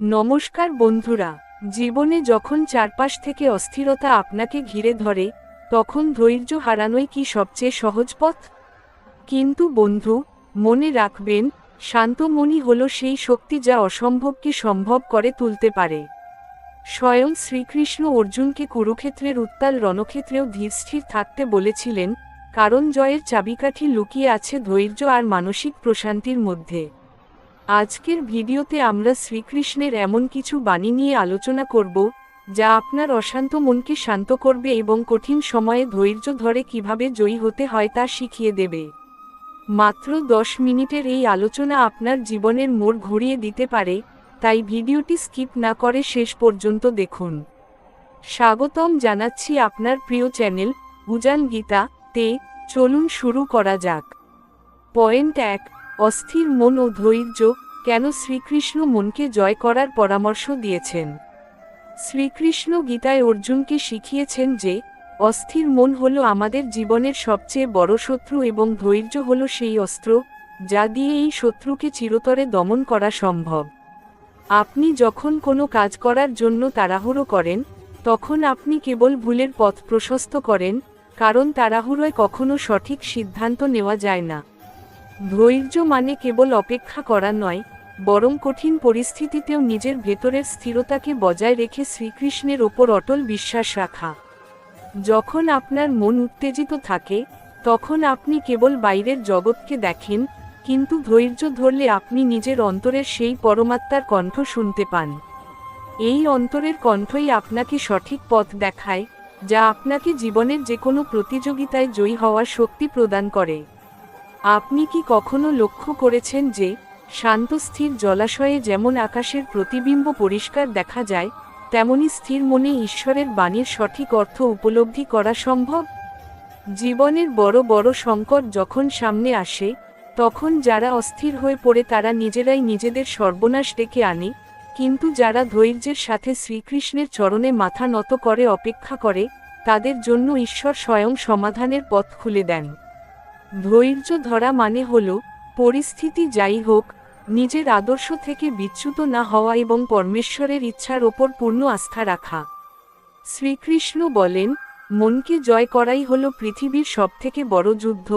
নমস্কার বন্ধুরা, জীবনে যখন চারপাশ থেকে অস্থিরতা আপনাকে ঘিরে ধরে, তখন ধৈর্য হারানোই কি সবচেয়ে সহজ পথ? কিন্তু বন্ধু, মনে রাখবেন, শান্ত মনই হলো সেই শক্তি যা অসম্ভবকে সম্ভব করে তুলতে পারে। স্বয়ং শ্রীকৃষ্ণ অর্জুনকে কুরুক্ষেত্রের উত্তাল রণক্ষেত্রেও ধীরস্থির থাকতে বলেছিলেন, কারণ জয়ের চাবিকাঠি লুকিয়ে আছে ধৈর্য আর মানসিক প্রশান্তির মধ্যে। আজকের ভিডিওতে আমরা শ্রীকৃষ্ণের এমন কিছু বাণী নিয়ে আলোচনা করব, যা আপনার অশান্ত মনকে শান্ত করবে এবং কঠিন সময়ে ধৈর্য ধরে কিভাবে জয়ী হতে হয় তা শিখিয়ে দেবে। মাত্র 10 মিনিটের এই আলোচনা আপনার জীবনের মোড় ঘুরিয়ে দিতে পারে, তাই ভিডিওটি স্কিপ না করে শেষ পর্যন্ত দেখুন। স্বাগতম জানাচ্ছি আপনার প্রিয় চ্যানেল উজান গীতা তে। চলুন শুরু করা যাক। পয়েন্ট 1, অস্থির মন ও ধৈর্য। কেন শ্রীকৃষ্ণ মনকে জয় করার পরামর্শ দিয়েছেন? শ্রীকৃষ্ণ গীতায় অর্জুনকে শিখিয়েছেন যে অস্থির মন হলো আমাদের জীবনের সবচেয়ে বড় শত্রু এবং ধৈর্য হলো সেই অস্ত্র যা দিয়ে এই শত্রুকে চিরতরে দমন করা সম্ভব। আপনি যখন কোনো কাজ করার জন্য তাড়াহুড়ো করেন, তখন আপনি কেবল ভুলের পথ প্রশস্ত করেন, কারণ তাড়াহুড়োয় কখনো সঠিক সিদ্ধান্ত নেওয়া যায় না। ধৈর্য মানে কেবল অপেক্ষা করা নয়, বরং কঠিন পরিস্থিতিতেও নিজের ভেতরের স্থিরতাকে বজায় রেখে শ্রীকৃষ্ণের ওপর অটল বিশ্বাস রাখা। যখন আপনার মন উত্তেজিত থাকে, তখন আপনি কেবল বাইরের জগৎকে দেখেন, কিন্তু ধৈর্য ধরলে আপনি নিজের অন্তরের সেই পরমাত্মার কণ্ঠ শুনতে পান। এই অন্তরের কণ্ঠই আপনাকে সঠিক পথ দেখায়, যা আপনাকে জীবনের যে কোনো প্রতিযোগিতায় জয়ী হওয়ার শক্তি প্রদান করে। আপনি কি কখনো লক্ষ্য করেছেন যে শান্ত স্থির জলাশয়ে যেমন আকাশের প্রতিবিম্ব পরিষ্কার দেখা যায়, তেমনি স্থির মনে ঈশ্বরের বাণীর সঠিক অর্থ উপলব্ধি করা সম্ভব? জীবনের বড় বড় সংকট যখন সামনে আসে, তখন যারা অস্থির হয়ে পড়ে তারা নিজেরাই নিজেদের সর্বনাশ ডেকে আনে, কিন্তু যারা ধৈর্যের সাথে শ্রীকৃষ্ণের চরণে মাথা নত করে অপেক্ষা করে, তাদের জন্য ঈশ্বর স্বয়ং সমাধানের পথ খুলে দেন। ধৈর্য ধরা মানে হল পরিস্থিতি যাই হোক, নিজের আদর্শ থেকে বিচ্যুত না হওয়া এবং পরমেশ্বরের ইচ্ছার ওপর পূর্ণ আস্থা রাখা। শ্রীকৃষ্ণ বলেন, মনকে জয় করাই হল পৃথিবীর সবথেকে বড় যুদ্ধ,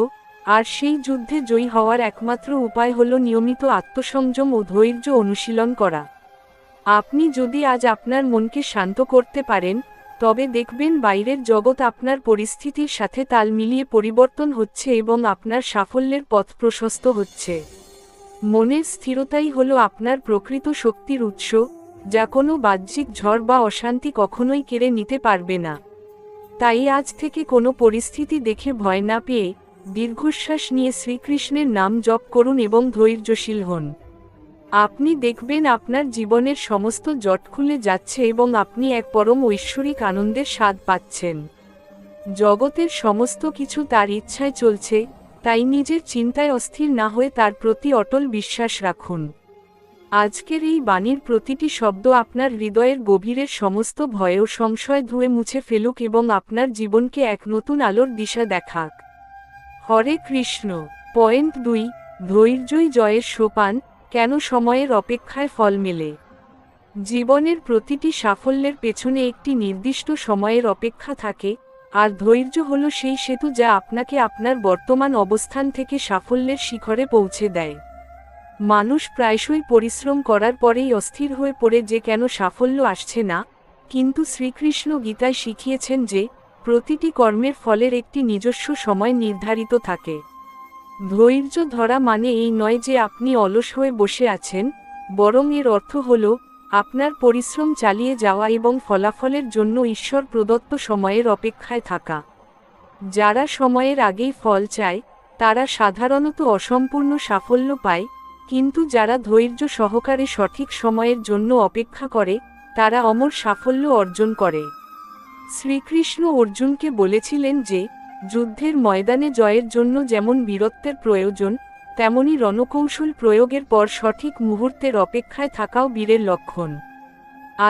আর সেই যুদ্ধে জয়ী হওয়ার একমাত্র উপায় হল নিয়মিত আত্মসংযম ও ধৈর্য অনুশীলন করা। আপনি যদি আজ আপনার মনকে শান্ত করতে পারেন, তবে দেখবেন বাইরের জগৎ আপনার পরিস্থিতির সাথে তাল মিলিয়ে পরিবর্তন হচ্ছে এবং আপনার সাফল্যের পথ প্রশস্ত হচ্ছে। মনের স্থিরতাই হলো আপনার প্রকৃত শক্তির উৎস, যা কোনো বাহ্যিক ঝড় বা অশান্তি কখনোই কেড়ে নিতে পারবে না। তাই আজ থেকে কোনো পরিস্থিতি দেখে ভয় না পেয়ে দীর্ঘশ্বাস নিয়ে শ্রীকৃষ্ণের নাম জপ করুন এবং ধৈর্যশীল হন। আপনি দেখবেন আপনার জীবনের সমস্ত জট খুলে যাচ্ছে এবং আপনি এক পরম ঐশ্বরিক আনন্দের স্বাদ পাচ্ছেন। জগতের সমস্ত কিছু তার ইচ্ছায় চলছে, তাই নিজের চিন্তায় অস্থির না হয়ে তার প্রতি অটল বিশ্বাস রাখুন। আজকের এই বাণীর প্রতিটি শব্দ আপনার হৃদয়ের গভীরের সমস্ত ভয় ও সংশয় ধুয়ে মুছে ফেলুক এবং আপনার জীবনকে এক নতুন আলোর দিশা দেখাক। হরে কৃষ্ণ। পয়েন্ট 2, ধৈর্যই জয়ের সোপান। কেন সময়ের অপেক্ষায় ফল মেলে? জীবনের প্রতিটি সাফল্যের পেছনে একটি নির্দিষ্ট সময়ের অপেক্ষা থাকে, আর ধৈর্য হল সেই সেতু যা আপনাকে আপনার বর্তমান অবস্থান থেকে সাফল্যের শিখরে পৌঁছে দেয়। মানুষ প্রায়শই পরিশ্রম করার পরেই অস্থির হয়ে পড়ে যে কেন সাফল্য আসছে না, কিন্তু শ্রীকৃষ্ণ গীতায় শিখিয়েছেন যে প্রতিটি কর্মের ফলের একটি নিজস্ব সময় নির্ধারিত থাকে। ধৈর্য ধরা মানে এই নয় যে আপনি অলস হয়ে বসে আছেন, বরং এর অর্থ হল আপনার পরিশ্রম চালিয়ে যাওয়া এবং ফলাফলের জন্য ঈশ্বর প্রদত্ত সময়ের অপেক্ষায় থাকা। যারা সময়ের আগেই ফল চায়, তারা সাধারণত অসম্পূর্ণ সাফল্য পায়, কিন্তু যারা ধৈর্য সহকারে সঠিক সময়ের জন্য অপেক্ষা করে, তারা অমর সাফল্য অর্জন করে। শ্রীকৃষ্ণ অর্জুনকে বলেছিলেন যে যুদ্ধের ময়দানে জয়ের জন্য যেমন বীরত্বের প্রয়োজন, তেমনি রণকৌশল প্রয়োগের পর সঠিক মুহূর্তের অপেক্ষায় থাকাও বীরের লক্ষণ।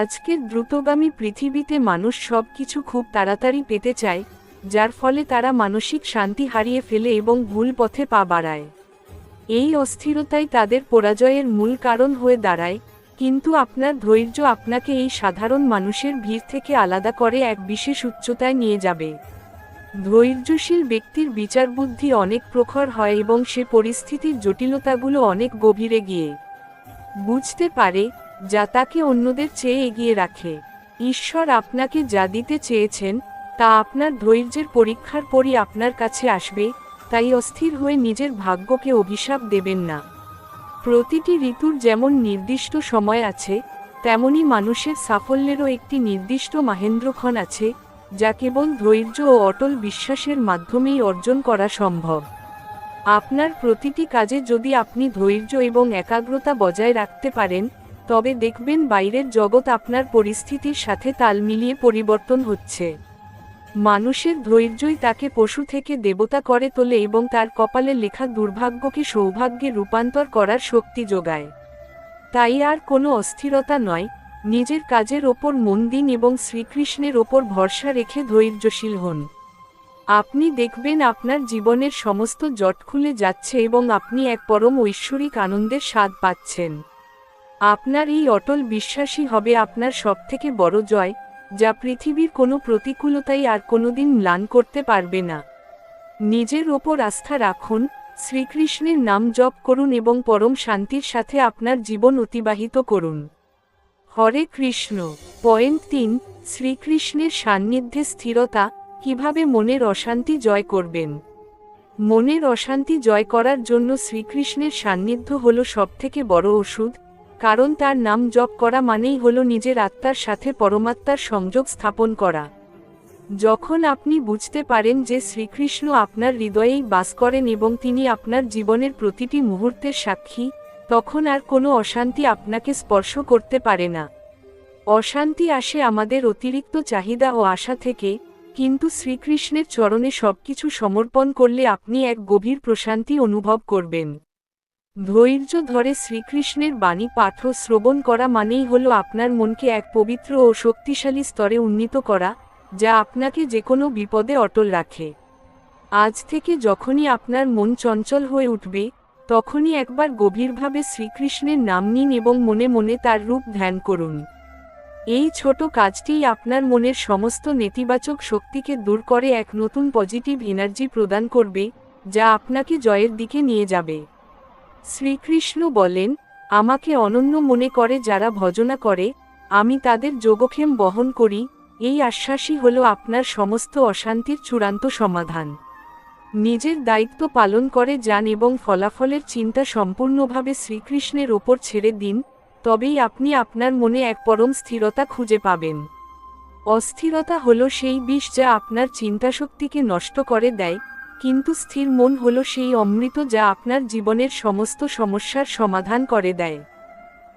আজকের দ্রুতগামী পৃথিবীতে মানুষ সব কিছু খুব তাড়াতাড়ি পেতে চায়, যার ফলে তারা মানসিক শান্তি হারিয়ে ফেলে এবং ভুল পথে পা বাড়ায়। এই অস্থিরতাই তাদের পরাজয়ের মূল কারণ হয়ে দাঁড়ায়। কিন্তু আপনার ধৈর্য আপনাকে এই সাধারণ মানুষের ভিড় থেকে আলাদা করে এক বিশেষ উচ্চতায় নিয়ে যাবে। ধৈর্যশীল ব্যক্তির বিচারবুদ্ধি অনেক প্রখর হয় এবং সে পরিস্থিতির জটিলতাগুলো অনেক গভীরে গিয়ে বুঝতে পারে, যা তাকে অন্যদের চেয়ে এগিয়ে রাখে। ঈশ্বর আপনাকে যা দিতে চেয়েছেন তা আপনার ধৈর্যের পরীক্ষার পরই আপনার কাছে আসবে, তাই অস্থির হয়ে নিজের ভাগ্যকে অভিশাপ দেবেন না। প্রতিটি ঋতুর যেমন নির্দিষ্ট সময় আছে, তেমনি মানুষের সাফল্যেরও একটি নির্দিষ্ট মাহেন্দ্রক্ষণ আছে, যা কেবল ধৈর্য ও অটল বিশ্বাসের মাধ্যমেই অর্জন করা সম্ভব। আপনার প্রতিটি কাজে যদি আপনি ধৈর্য এবং একাগ্রতা বজায় রাখতে পারেন, তবে দেখবেন বাইরের জগৎ আপনার পরিস্থিতির সাথে তাল মিলিয়ে পরিবর্তন হচ্ছে। মানুষের ধৈর্যই তাকে পশু থেকে দেবতা করে তোলে এবং তার কপালে লেখা দুর্ভাগ্যকে সৌভাগ্যে রূপান্তর করার শক্তি যোগায়। তাই আর কোনো অস্থিরতা নয়, নিজের কাজের ওপর মন দিন এবং শ্রীকৃষ্ণের ওপর ভরসা রেখে ধৈর্যশীল হন। আপনি দেখবেন আপনার জীবনের সমস্ত জট খুলে যাচ্ছে এবং আপনি এক পরম ঐশ্বরিক আনন্দের স্বাদ পাচ্ছেন। আপনার এই অটল বিশ্বাসই হবে আপনার সবথেকে বড় জয়, যা পৃথিবীর কোনো প্রতিকূলতাই আর কোনোদিন ম্লান করতে পারবে না। নিজের ওপর আস্থা রাখুন, শ্রীকৃষ্ণের নাম জপ করুন এবং পরম শান্তির সাথে আপনার জীবন অতিবাহিত করুন। হরে কৃষ্ণ। পয়েন্ট 3, শ্রীকৃষ্ণের সান্নিধ্যে স্থিরতা, কিভাবে মনের অশান্তি জয় করবেন। মনের অশান্তি জয় করার জন্য শ্রীকৃষ্ণের সান্নিধ্য হল সবথেকে বড় ওষুধ, কারণ তার নাম জপ করা মানেই হল নিজের আত্মার সাথে পরমাত্মার সংযোগ স্থাপন করা। যখন আপনি বুঝতে পারেন যে শ্রীকৃষ্ণ আপনার হৃদয়েই বাস করেন এবং তিনি আপনার জীবনের প্রতিটি মুহূর্তের সাক্ষী, তখন আর কোনো অশান্তি আপনাকে স্পর্শ করতে পারে না। অশান্তি আসে আমাদের অতিরিক্ত চাহিদা ও আশা থেকে, কিন্তু শ্রীকৃষ্ণের চরণে সবকিছু সমর্পণ করলে আপনি এক গভীর প্রশান্তি অনুভব করবেন। ধৈর্য ধরে শ্রীকৃষ্ণের বাণী পাঠ ও শ্রবণ করা মানেই হল আপনার মনকে এক পবিত্র ও শক্তিশালী স্তরে উন্নীত করা, যা আপনাকে যে কোনো বিপদে অটল রাখে। আজ থেকে যখনই আপনার মন চঞ্চল হয়ে উঠবে, তখনই একবার গভীরভাবে শ্রীকৃষ্ণের নাম নিন এবং মনে মনে তার রূপ ধ্যান করুন। এই ছোট কাজটিই আপনার মনের সমস্ত নেতিবাচক শক্তিকে দূর করে এক নতুন পজিটিভ এনার্জি প্রদান করবে, যা আপনাকে জয়ের দিকে নিয়ে যাবে। শ্রীকৃষ্ণ বলেন, আমাকে অনন্য মনে করে যারা ভজনা করে, আমি তাদের যোগক্ষেম বহন করি। এই আশ্বাসই হল আপনার সমস্ত অশান্তির চূড়ান্ত সমাধান। নিজের দায়িত্ব পালন করে যান এবং ফলাফলের চিন্তা সম্পূর্ণভাবে শ্রীকৃষ্ণের ওপর ছেড়ে দিন, তবেই আপনি আপনার মনে এক পরম স্থিরতা খুঁজে পাবেন। অস্থিরতা হল সেই বিষ যা আপনার চিন্তাশক্তিকে নষ্ট করে দেয়, কিন্তু স্থির মন হল সেই অমৃত যা আপনার জীবনের সমস্ত সমস্যার সমাধান করে দেয়।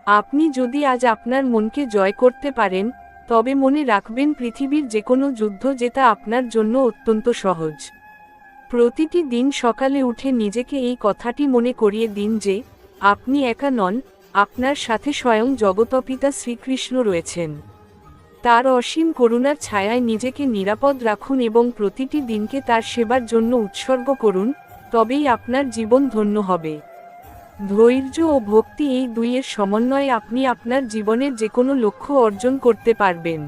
আপনি যদি আজ আপনার মনকে জয় করতে পারেন, তবে মনে রাখবেন পৃথিবীর যে কোনো যুদ্ধ জেতা আপনার জন্য অত্যন্ত সহজ। প্রতিটি দিন সকালে উঠে নিজেকে এই কথাটি মনে করিয়ে দিন যে আপনি একা নন, আপনার সাথে স্বয়ং জগৎপিতা শ্রীকৃষ্ণ রয়েছেন। তার অসীম করুণার ছায়ায় নিজেকে নিরাপদ রাখুন এবং প্রতিটি দিনকে তার সেবার জন্য উৎসর্গ করুন, তবেই আপনার জীবন ধন্য হবে। ধৈর্য ও ভক্তি এই দুইয়ের সমন্বয়ে আপনি আপনার জীবনের যে কোনো লক্ষ্য অর্জন করতে পারবেন।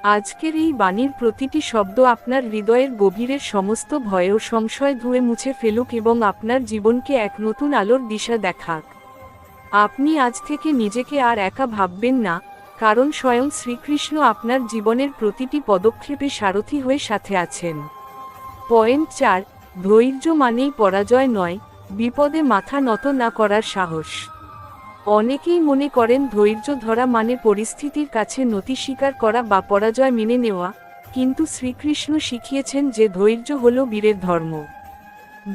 আজকের এই বাণীর প্রতিটি শব্দ আপনার হৃদয়ের গভীরের সমস্ত ভয় ও সংশয় ধুয়ে মুছে ফেলুক এবং আপনার জীবনকে এক নতুন আলোর দিশা দেখাক। আপনি আজ থেকে নিজেকে আর একা ভাববেন না, কারণ স্বয়ং শ্রীকৃষ্ণ আপনার জীবনের প্রতিটি পদক্ষেপে সারথি হয়ে সাথে আছেন। পয়েন্ট 4, ধৈর্য মানেই পরাজয় নয়, বিপদে মাথা নত না করার সাহস। অনেকেই মনে করেন ধৈর্য ধরা মানে পরিস্থিতির কাছে নতি স্বীকার করা বা পরাজয় মেনে নেওয়া, কিন্তু শ্রীকৃষ্ণ শিখিয়েছেন যে ধৈর্য হল বীরের ধর্ম।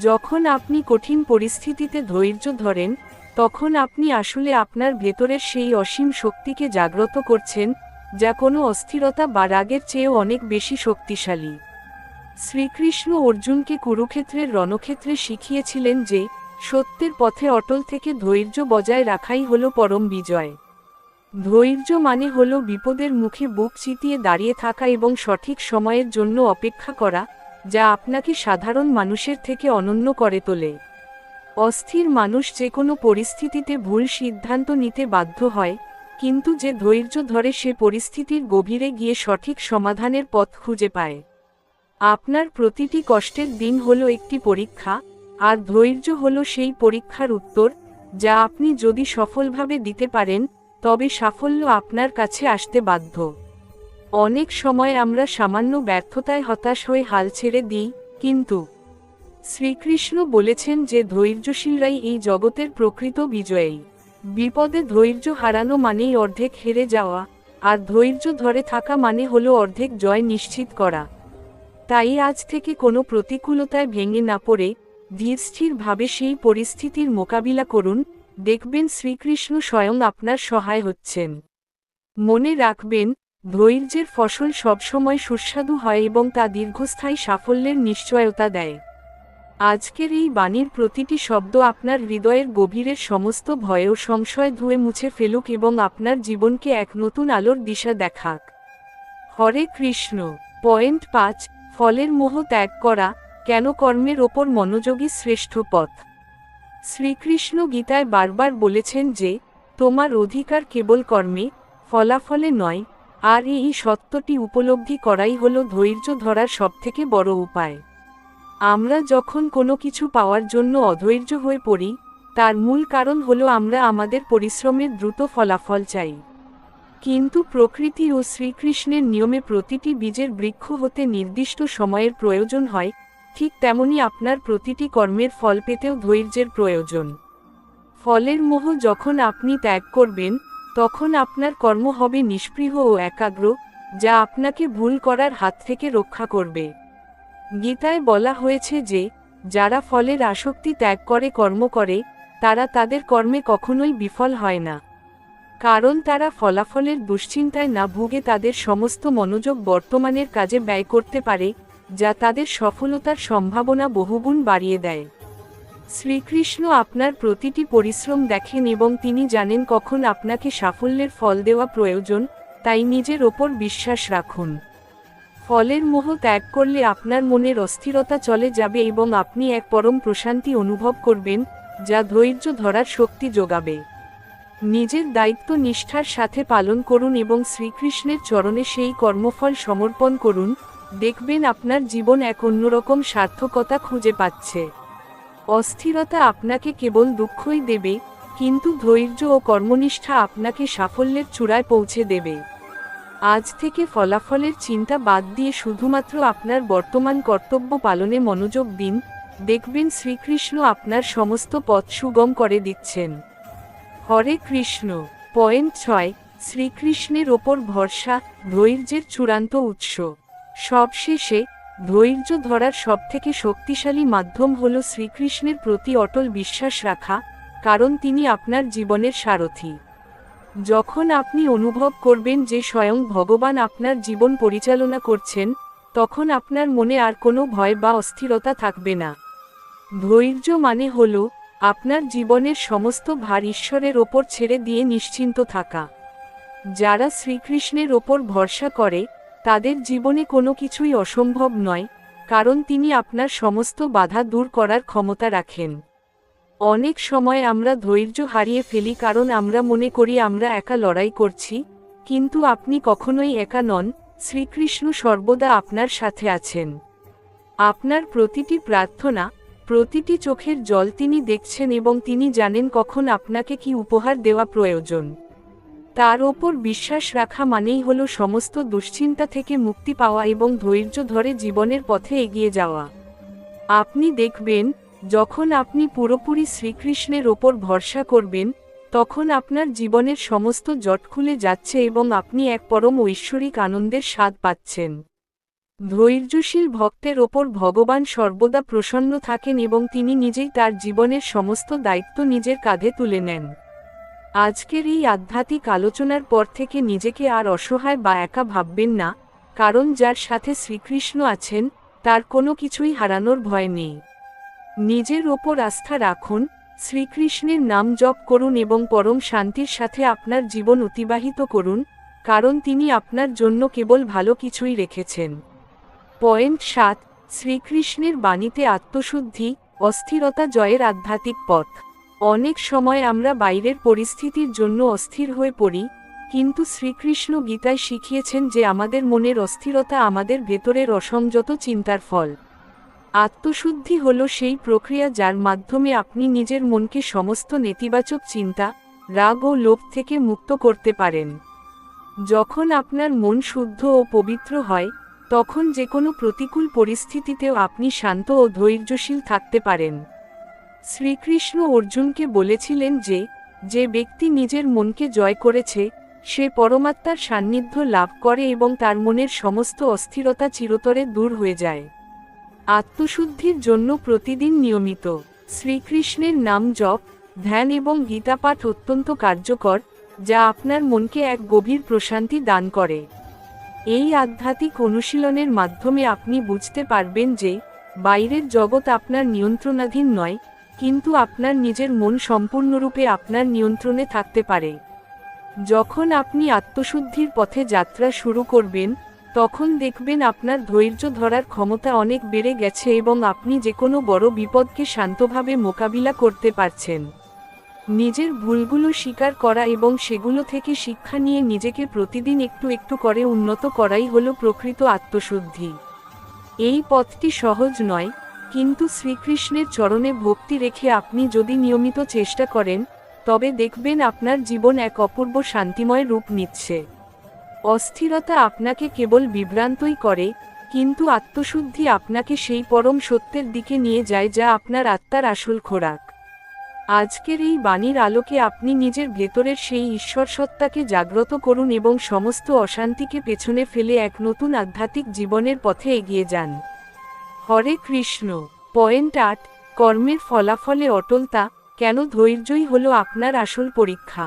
যখন আপনি কঠিন পরিস্থিতিতে ধৈর্য ধরেন, তখন আপনি আসলে আপনার ভেতরের সেই অসীম শক্তিকে জাগ্রত করছেন, যা কোনো অস্থিরতা বা রাগের চেয়েও অনেক বেশি শক্তিশালী। শ্রীকৃষ্ণ অর্জুনকে কুরুক্ষেত্রের রণক্ষেত্রে শিখিয়েছিলেন যে সত্যের পথে অটল থেকে ধৈর্য বজায় রাখাই হল পরম বিজয়। ধৈর্য মানে হল বিপদের মুখে বুক চিতিয়ে দাঁড়িয়ে থাকা এবং সঠিক সময়ের জন্য অপেক্ষা করা, যা আপনাকে সাধারণ মানুষের থেকে অনন্য করে তোলে। অস্থির মানুষ যে কোনো পরিস্থিতিতে ভুল সিদ্ধান্ত নিতে বাধ্য হয়, কিন্তু যে ধৈর্য ধরে সে পরিস্থিতির গভীরে গিয়ে সঠিক সমাধানের পথ খুঁজে পায়। আপনার প্রতিটি কষ্টের দিন হলো একটি পরীক্ষা, আর ধৈর্য হলো সেই পরীক্ষার উত্তর, যা আপনি যদি সফলভাবে দিতে পারেন, তবে সাফল্য আপনার কাছে আসতে বাধ্য। অনেক সময় আমরা সামান্য ব্যর্থতায় হতাশ হয়ে হাল ছেড়ে দিই, কিন্তু শ্রীকৃষ্ণ বলেছেন যে ধৈর্যশীলরাই এই জগতের প্রকৃত বিজয়ী। বিপদে ধৈর্য হারানো মানেই অর্ধেক হেরে যাওয়া, আর ধৈর্য ধরে থাকা মানে হলো অর্ধেক জয় নিশ্চিত করা। তাই আজ থেকে কোনো প্রতিকূলতায় ভেঙে না পড়ে ধীরস্থিরভাবে সেই পরিস্থিতির মোকাবিলা করুন, দেখবেন শ্রীকৃষ্ণ স্বয়ং আপনার সহায় হচ্ছেন। মনে রাখবেন, ধৈর্যের ফসল সবসময় সুস্বাদু হয় এবং তা দীর্ঘস্থায়ী সাফল্যের নিশ্চয়তা দেয়। আজকের এই বাণীর প্রতিটি শব্দ আপনার হৃদয়ের গভীরের সমস্ত ভয় ও সংশয় ধুয়ে মুছে ফেলুক এবং আপনার জীবনকে এক নতুন আলোর দিশা দেখাক। হরে কৃষ্ণ। পয়েন্ট 5, ফলের মোহ ত্যাগ করা, কেন কর্মের ওপর মনোযোগী শ্রেষ্ঠ পথ। শ্রীকৃষ্ণ গীতায় বারবার বলেছেন যে, তোমার অধিকার কেবল কর্মে, ফলাফলে নয়, আর এই সত্যটি উপলব্ধি করাই হলো ধৈর্য ধরার সবথেকে বড় উপায়। আমরা যখন কোনো কিছু পাওয়ার জন্য অধৈর্য হয়ে পড়ি, তার মূল কারণ হলো আমরা আমাদের পরিশ্রমের দ্রুত ফলাফল চাই। কিন্তু প্রকৃতি ও শ্রীকৃষ্ণের নিয়মে প্রতিটি বীজের বৃক্ষ হতে নির্দিষ্ট সময়ের প্রয়োজন হয়, ঠিক তেমনি আপনার প্রতিটি কর্মের ফল পেতেও ধৈর্যের প্রয়োজন। ফলের মোহ যখন আপনি ত্যাগ করবেন, তখন আপনার কর্ম হবে নিষ্পৃহ ও একাগ্র, যা আপনাকে ভুল করার হাত থেকে রক্ষা করবে। গীতায় বলা হয়েছে যে, যারা ফলের আসক্তি ত্যাগ করে কর্ম করে, তারা তাদের কর্মে কখনোই বিফল হয় না। কারণ তারা ফলাফলের দুশ্চিন্তায় না ভুগে তাদের সমস্ত মনোযোগ বর্তমানের কাজে ব্যয় করতে পারে, যা তাদের সফলতার সম্ভাবনা বহুগুণ বাড়িয়ে দেয়। শ্রীকৃষ্ণ আপনার প্রতিটি পরিশ্রম দেখেন এবং তিনি জানেন কখন আপনাকে সাফল্যের ফল দেওয়া প্রয়োজন, তাই নিজের ওপর বিশ্বাস রাখুন। ফলের মোহ ত্যাগ করলে আপনার মনের অস্থিরতা চলে যাবে এবং আপনি এক পরম প্রশান্তি অনুভব করবেন, যা ধৈর্য ধরার শক্তি যোগাবে। নিজের দায়িত্ব নিষ্ঠার সাথে পালন করুন এবং শ্রীকৃষ্ণের চরণে সেই কর্মফল সমর্পণ করুন, দেখবেন আপনার জীবন এক অন্যরকম সার্থকতা খুঁজে পাচ্ছে। অস্থিরতা আপনাকে কেবল দুঃখই দেবে, কিন্তু ধৈর্য ও কর্মনিষ্ঠা আপনাকে সাফল্যের চূড়ায় পৌঁছে দেবে। আজ থেকে ফলাফলের চিন্তা বাদ দিয়ে শুধুমাত্র আপনার বর্তমান কর্তব্য পালনে মনোযোগ দিন, দেখবেন শ্রীকৃষ্ণ আপনার সমস্ত পথ সুগম করে দিচ্ছেন। হরে কৃষ্ণ। পয়েন্ট 6, শ্রীকৃষ্ণের ওপর ভরসা, ধৈর্যের চূড়ান্ত উৎস। সবশেষে, ধৈর্য ধরার সবথেকে শক্তিশালী মাধ্যম হল শ্রীকৃষ্ণের প্রতি অটল বিশ্বাস রাখা, কারণ তিনি আপনার জীবনের সারথি। যখন আপনি অনুভব করবেন যে স্বয়ং ভগবান আপনার জীবন পরিচালনা করছেন, তখন আপনার মনে আর কোনো ভয় বা অস্থিরতা থাকবে না। ধৈর্য মানে হল আপনার জীবনের সমস্ত ভার ঈশ্বরের ওপর ছেড়ে দিয়ে নিশ্চিন্ত থাকা। যারা শ্রীকৃষ্ণের ওপর ভরসা করে, তাদের জীবনে কোনো কিছুই অসম্ভব নয়, কারণ তিনি আপনার সমস্ত বাধা দূর করার ক্ষমতা রাখেন। অনেক সময় আমরা ধৈর্য হারিয়ে ফেলি কারণ আমরা মনে করি আমরা একা লড়াই করছি, কিন্তু আপনি কখনোই একা নন, শ্রীকৃষ্ণ সর্বদা আপনার সাথে আছেন। আপনার প্রতিটি প্রার্থনা, প্রতিটি চোখের জল তিনি দেখছেন এবং তিনি জানেন কখন আপনাকে কি উপহার দেওয়া প্রয়োজন। তার ওপর বিশ্বাস রাখা মানেই হলো সমস্ত দুশ্চিন্তা থেকে মুক্তি পাওয়া এবং ধৈর্য ধরে জীবনের পথে এগিয়ে যাওয়া। আপনি দেখবেন, যখন আপনি পুরোপুরি শ্রীকৃষ্ণের ওপর ভরসা করবেন, তখন আপনার জীবনের সমস্ত জট খুলে যাচ্ছে এবং আপনি এক পরম ঐশ্বরিক আনন্দের স্বাদ পাচ্ছেন। ধৈর্যশীল ভক্তের ওপর ভগবান সর্বদা প্রসন্ন থাকেন এবং তিনি নিজেই তার জীবনের সমস্ত দায়িত্ব নিজের কাঁধে তুলে নেন। আজকের এই আধ্যাত্মিক আলোচনার পর থেকে নিজেকে আর অসহায় বা একা ভাববেন না, কারণ যার সাথে শ্রীকৃষ্ণ আছেন, তার কোনো কিছুই হারানোর ভয় নেই। নিজের ওপর আস্থা রাখুন, শ্রীকৃষ্ণের নাম জপ করুন এবং পরম শান্তির সাথে আপনার জীবন অতিবাহিত করুন, কারণ তিনি আপনার জন্য কেবল ভালো কিছুই রেখেছেন। পয়েন্ট 7, শ্রীকৃষ্ণের বাণীতে আত্মশুদ্ধি, অস্থিরতা জয়ের আধ্যাত্মিক পথ। অনেক সময় আমরা বাইরের পরিস্থিতির জন্য অস্থির হয়ে পড়ি, কিন্তু শ্রীকৃষ্ণ গীতায় শিখিয়েছেন যে আমাদের মনের অস্থিরতা আমাদের ভেতরের অসংযত চিন্তার ফল। আত্মশুদ্ধি হল সেই প্রক্রিয়া যার মাধ্যমে আপনি নিজের মনকে সমস্ত নেতিবাচক চিন্তা, রাগ ও লোভ থেকে মুক্ত করতে পারেন। যখন আপনার মন শুদ্ধ ও পবিত্র হয়, তখন যে কোনো প্রতিকূল পরিস্থিতিতেও আপনি শান্ত ও ধৈর্যশীল থাকতে পারেন। শ্রীকৃষ্ণ অর্জুনকে বলেছিলেন যে, যে ব্যক্তি নিজের মনকে জয় করেছে, সে পরমাত্মার সান্নিধ্য লাভ করে এবং তার মনের সমস্ত অস্থিরতা চিরতরে দূর হয়ে যায়। আত্মশুদ্ধির জন্য প্রতিদিন নিয়মিত শ্রীকৃষ্ণের নাম জপ, ধ্যান এবং গীতাপাঠ অত্যন্ত কার্যকর, যা আপনার মনকে এক গভীর প্রশান্তি দান করে। এই আধ্যাত্মিক অনুশীলনের মাধ্যমে আপনি বুঝতে পারবেন যে, বাইরের জগৎ আপনার নিয়ন্ত্রণাধীন নয়, কিন্তু আপনার নিজের মন সম্পূর্ণরূপে আপনার নিয়ন্ত্রণে থাকতে পারে। যখন আপনি আত্মশুদ্ধির পথে যাত্রা শুরু করবেন, তখন দেখবেন আপনার ধৈর্য ধরার ক্ষমতা অনেক বেড়ে গেছে এবং আপনি যে কোনো বড় বিপদকে শান্তভাবে মোকাবিলা করতে পারছেন। নিজের ভুলগুলো স্বীকার করা এবং সেগুলো থেকে শিক্ষা নিয়ে নিজেকে প্রতিদিন একটু একটু করে উন্নত করাই হলো প্রকৃত আত্মশুদ্ধি। এই পথটি সহজ নয়, কিন্তু শ্রীকৃষ্ণের চরণে ভক্তি রেখে আপনি যদি নিয়মিত চেষ্টা করেন, তবে দেখবেন আপনার জীবন এক অপূর্ব শান্তিময় রূপ নিচ্ছে। অস্থিরতা আপনাকে কেবল বিভ্রান্তই করে, কিন্তু আত্মশুদ্ধি আপনাকে সেই পরম সত্যের দিকে নিয়ে যায় যা আপনার আত্মার আসল খোরাক। আজকের এই বাণীর আলোকে আপনি নিজের ভেতরের সেই ঈশ্বর সত্তাকে জাগ্রত করুন এবং সমস্ত অশান্তিকে পেছনে ফেলে এক নতুন আধ্যাত্মিক জীবনের পথে এগিয়ে যান। হরে কৃষ্ণ। পয়েন্ট 8, কর্মের ফলাফলে অটলতা, কেন ধৈর্যই হলো আপনার আসল পরীক্ষা।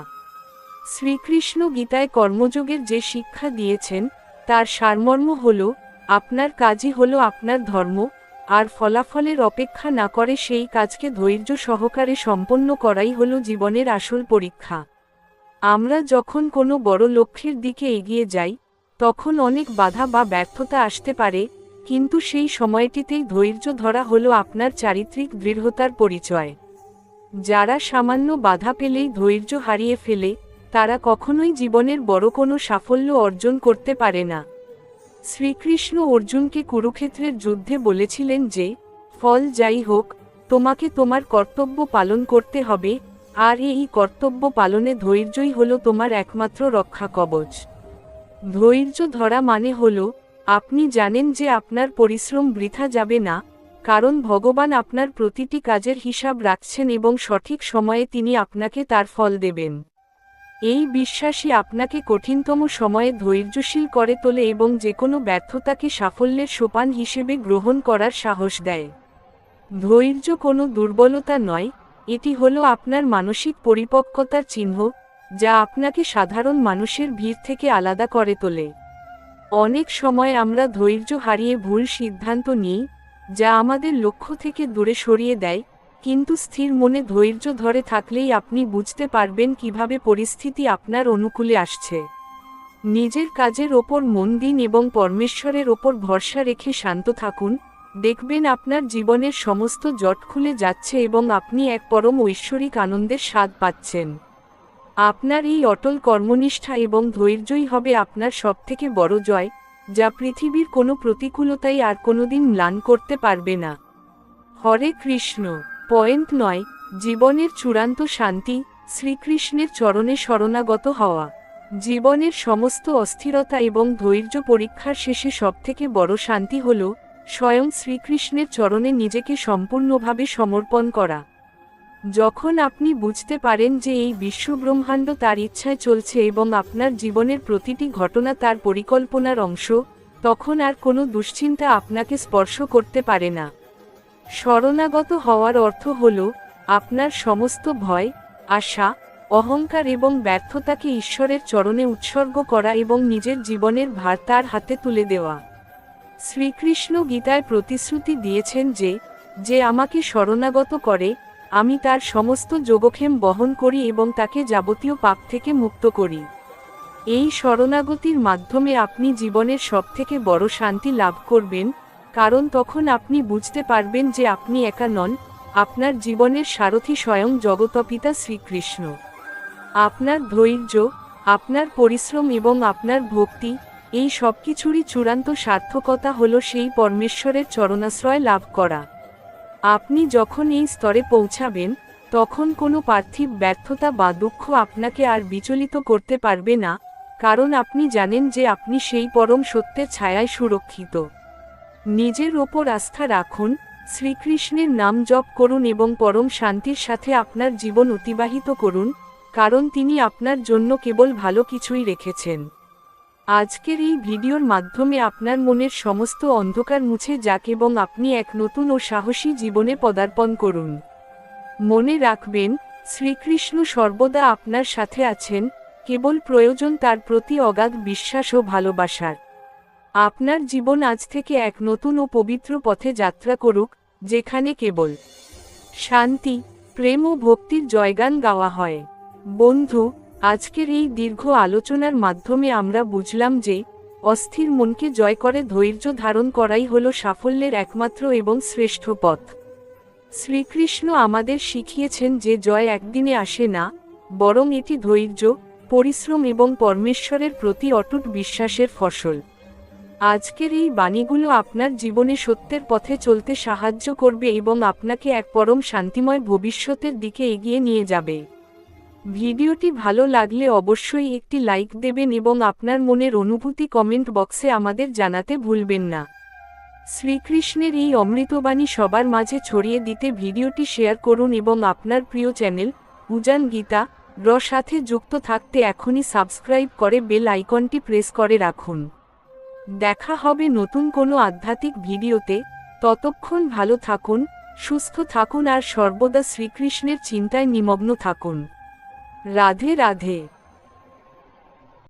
শ্রীকৃষ্ণ গীতায় কর্মযোগের যে শিক্ষা দিয়েছেন, তার সারমর্ম হল, আপনার কাজই হলো আপনার ধর্ম, আর ফলাফলের অপেক্ষা না করে সেই কাজকে ধৈর্য সহকারে সম্পন্ন করাই হলো জীবনের আসল পরীক্ষা। আমরা যখন কোনো বড় লক্ষ্যের দিকে এগিয়ে যাই, তখন অনেক বাধা বা ব্যর্থতা আসতে পারে, কিন্তু সেই সময়টিতেই ধৈর্য ধরা হলো আপনার চারিত্রিক দৃঢ়তার পরিচয়। যারা সামান্য বাধা পেলেই ধৈর্য হারিয়ে ফেলে, তারা কখনোই জীবনের বড় কোনো সাফল্য অর্জন করতে পারে না। শ্রীকৃষ্ণ অর্জুনকে কুরুক্ষেত্রের যুদ্ধে বলেছিলেন যে, ফল যাই হোক, তোমাকে তোমার কর্তব্য পালন করতে হবে, আর এই কর্তব্য পালনে ধৈর্যই হলো তোমার একমাত্র রক্ষা কবচ। ধৈর্য ধরা মানে হলো, আপনি জানেন যে আপনার পরিশ্রম বৃথা যাবে না, কারণ ভগবান আপনার প্রতিটি কাজের হিসাব রাখছেন এবং সঠিক সময়ে তিনি আপনাকে তার ফল দেবেন। এই বিশ্বাসই আপনাকে কঠিনতম সময়ে ধৈর্যশীল করে তোলে এবং যে কোনো ব্যর্থতাকে সাফল্যের সোপান হিসেবে গ্রহণ করার সাহস দেয়। ধৈর্য কোনো দুর্বলতা নয়, এটি হলো আপনার মানসিক পরিপক্কতার চিহ্ন, যা আপনাকে সাধারণ মানুষের ভিড় থেকে আলাদা করে তোলে। অনেক সময় আমরা ধৈর্য হারিয়ে ভুল সিদ্ধান্ত নিই, যা আমাদের লক্ষ্য থেকে দূরে সরিয়ে দেয়, কিন্তু স্থির মনে ধৈর্য ধরে থাকলেই আপনি বুঝতে পারবেন কিভাবে পরিস্থিতি আপনার অনুকূলে আসছে। নিজের কাজের ওপর মন দিন এবং পরমেশ্বরের ওপর ভরসা রেখে শান্ত থাকুন, দেখবেন আপনার জীবনের সমস্ত জট খুলে যাচ্ছে এবং আপনি এক পরম ঐশ্বরিক আনন্দের স্বাদ পাচ্ছেন। আপনার এই অটল কর্মনিষ্ঠা এবং ধৈর্যই হবে আপনার সবথেকে বড় জয়, যা পৃথিবীর কোনো প্রতিকূলতাই আর কোনোদিন ম্লান করতে পারবে না। হরে কৃষ্ণ। পয়েন্ট 9, জীবনের চূড়ান্ত শান্তি, শ্রীকৃষ্ণের চরণে শরণাগত হওয়া। জীবনের সমস্ত অস্থিরতা এবং ধৈর্য পরীক্ষার শেষে সবথেকে বড় শান্তি হল স্বয়ং শ্রীকৃষ্ণের চরণে নিজেকে সম্পূর্ণভাবে সমর্পণ করা। যখন আপনি বুঝতে পারেন যে এই বিশ্বব্রহ্মাণ্ড তার ইচ্ছায় চলছে এবং আপনার জীবনের প্রতিটি ঘটনা তার পরিকল্পনার অংশ, তখন আর কোনো দুশ্চিন্তা আপনাকে স্পর্শ করতে পারে না। শরণাগত হওয়ার অর্থ হল আপনার সমস্ত ভয়, আশা, অহংকার এবং ব্যর্থতাকে ঈশ্বরের চরণে উৎসর্গ করা এবং নিজের জীবনের ভার তার হাতে তুলে দেওয়া। শ্রীকৃষ্ণ গীতায় প্রতিশ্রুতি দিয়েছেন যে, যে আমাকে শরণাগত করে, আমি তার সমস্ত যোগক্ষেম বহন করি এবং তাকে যাবতীয় পাপ থেকে মুক্ত করি। এই শরণাগতির মাধ্যমে আপনি জীবনের সবথেকে বড় শান্তি লাভ করবেন, কারণ তখন আপনি বুঝতে পারবেন যে আপনি একা নন, আপনার জীবনের সারথি স্বয়ং জগতপিতা শ্রীকৃষ্ণ। আপনার ধৈর্য, আপনার পরিশ্রম এবং আপনার ভক্তি, এই সব কিছুরই চূড়ান্ত সার্থকতা হল সেই পরমেশ্বরের চরণাশ্রয় লাভ করা। আপনি যখন এই স্তরে পৌঁছাবেন, তখন কোনো পার্থিব ব্যর্থতা বা দুঃখ আপনাকে আর বিচলিত করতে পারবে না, কারণ আপনি জানেন যে আপনি সেই পরম সত্যের ছায়ায় সুরক্ষিত। নিজের ওপর আস্থা রাখুন, শ্রীকৃষ্ণের নাম জপ করুন এবং পরম শান্তির সাথে আপনার জীবন অতিবাহিত করুন, কারণ তিনি আপনার জন্য কেবল ভালো কিছুই রেখেছেন। আজকের এই ভিডিওর মাধ্যমে আপনার মনের সমস্ত অন্ধকার মুছে যাক এবং আপনি এক নতুন ও সাহসী জীবনে পদার্পণ করুন। মনে রাখবেন, শ্রীকৃষ্ণ সর্বদা আপনার সাথে আছেন, কেবল প্রয়োজন তার প্রতি অগাধ বিশ্বাস ও ভালোবাসার। আপনার জীবন আজ থেকে এক নতুন ও পবিত্র পথে যাত্রা করুক, যেখানে কেবল শান্তি, প্রেম ও ভক্তির জয়গান গাওয়া হয়। বন্ধু, আজকের এই দীর্ঘ আলোচনার মাধ্যমে আমরা বুঝলাম যে অস্থির মনকে জয় করে ধৈর্য ধারণ করাই হল সাফল্যের একমাত্র এবং শ্রেষ্ঠ পথ। শ্রীকৃষ্ণ আমাদের শিখিয়েছেন যে জয় একদিনে আসে না, বরং এটি ধৈর্য, পরিশ্রম এবং পরমেশ্বরের প্রতি অটুট বিশ্বাসের ফসল। আজকের এই বাণীগুলো আপনার জীবনে সত্যের পথে চলতে সাহায্য করবে এবং আপনাকে এক পরম শান্তিময় ভবিষ্যতের দিকে এগিয়ে নিয়ে যাবে। ভিডিওটি ভালো লাগলে অবশ্যই একটি লাইক দেবেন এবং আপনার মনের অনুভূতি কমেন্ট বক্সে আমাদের জানাতে ভুলবেন না। শ্রীকৃষ্ণের এই অমৃতবাণী সবার মাঝে ছড়িয়ে দিতে ভিডিওটি শেয়ার করুন এবং আপনার প্রিয় চ্যানেল উজান গীতা র সাথে যুক্ত থাকতে এখনই সাবস্ক্রাইব করে বেল আইকনটি প্রেস করে রাখুন। দেখা হবে নতুন কোনো আধ্যাত্মিক ভিডিওতে। ততক্ষণ ভালো থাকুন, সুস্থ থাকুন আর সর্বদা শ্রীকৃষ্ণের চিন্তায় নিমগ্ন থাকুন। রাধে রাধে।